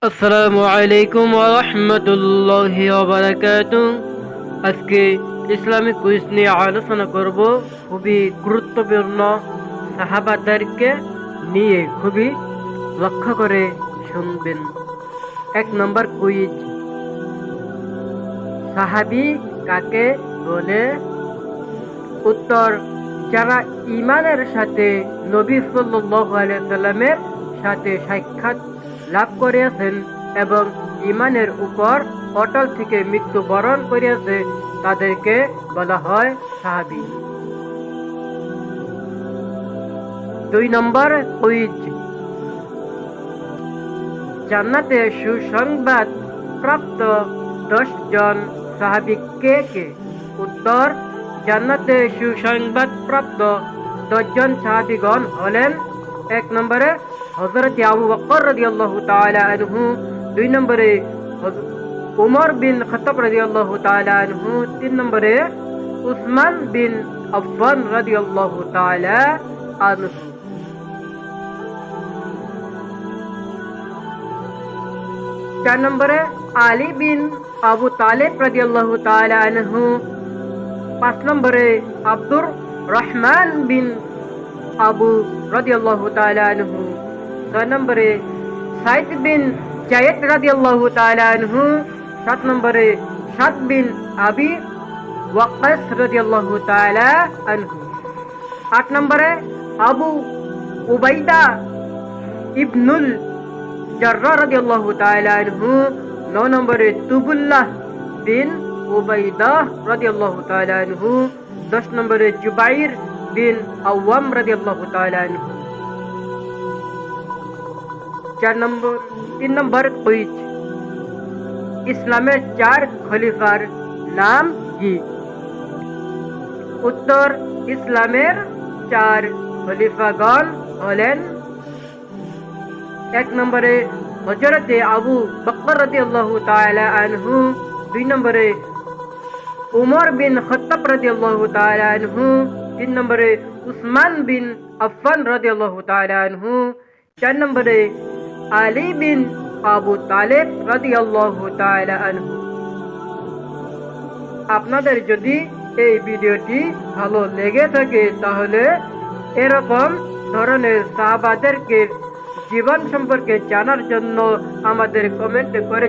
আসসালামু আলাইকুম ওয়া রাহমাতুল্লাহি ওয়া বারাকাতুহু। আজকে ইসলামিক কুইজ নিয়ে আলোচনা করব। খুবই গুরুত্বপূর্ণ সাহাবাদেরকে নিয়ে খুবই লক্ষ্য করে শুনবেন। 1 নম্বর কুইজ, সাহাবী কাকে বলে? উত্তর, যারা ঈমানের সাথে নবী সাল্লাল্লাহু আলাইহি সাল্লামের সাথে সাক্ষাৎ লাভ করিয়াছেন এবং ঈমানের উপর অটল থেকে মৃত্যুবরণ করিয়াছে, তাদেরকে বলা হয় সাহাবী। 2 নম্বর কুইজ, জান্নাতে সুসংবাদ প্রাপ্ত 10 জন সাহাবী কে কে? উত্তর, জান্নাতে সুসংবাদ প্রাপ্ত 10 জন সাহাবীগণ হলেন: 1 নম্বরে হযরত আবু বকর রাদিয়াল্লাহু তাআলা আনহু, 2 নম্বরে উমর বিন খাত্তাব রাদিয়াল্লাহু তাআলা আনহু, 3 নম্বরে উসমান বিন আফফান রাদিয়াল্লাহু তাআলা আনহু। 4 নম্বরে আলী বিন আবু তালেব রাদিয়াল্লাহু তাআলা আনহু, 5 নম্বরে আব্দুর রহমান বিন আবু রাদিয়াল্লাহু তাআলা আনহু, 6 নম্বরে সাইদ বিন জায়েদ রাদিয়াল্লাহু তাআলা আনহু, 7 নম্বরে সাদ বিন আবি ওয়াক্কাস রাদিয়াল্লাহু তাআলা আনহু, 8 নম্বরে আবু উবাইদা ইবনুল জাররাহ রাদিয়াল্লাহু তাআলা আনহু, 9 নম্বরে তুবুল্লাহ বিন উবাইদাহ রাদিয়াল্লাহু তাআলা আনহু, 10 নম্বরে জুবাইর বিন আওয়াম রাদিয়াল্লাহু তাআলা আনহু। 3 নম্বর কুইজ, ইসলামের 4 খলিফার নাম কি? উত্তর, ইসলামের 4 খলিফাগণ হলেন: 1 নম্বরে হযরতে আবু বকর রাদিয়াল্লাহু তাআলা আনহু, 2 নম্বরে উমর বিন খাত্তাব রাদিয়াল্লাহু তাআলা আনহু, 3 নম্বরে উসমান বিন আফফান রাদিয়াল্লাহু তাআলা আনহু, 4 নম্বরে আলী বিন আবু তালেব রাদিয়াল্লাহু তাআলা আনহু। আপনাদের যদি এই ভিডিওটি ভালো লেগে থাকে তাহলে এরকম ধরনের সাহাবাদেরকে জীবন সম্পর্কে জানার জন্য আমাদের কমেন্ট করে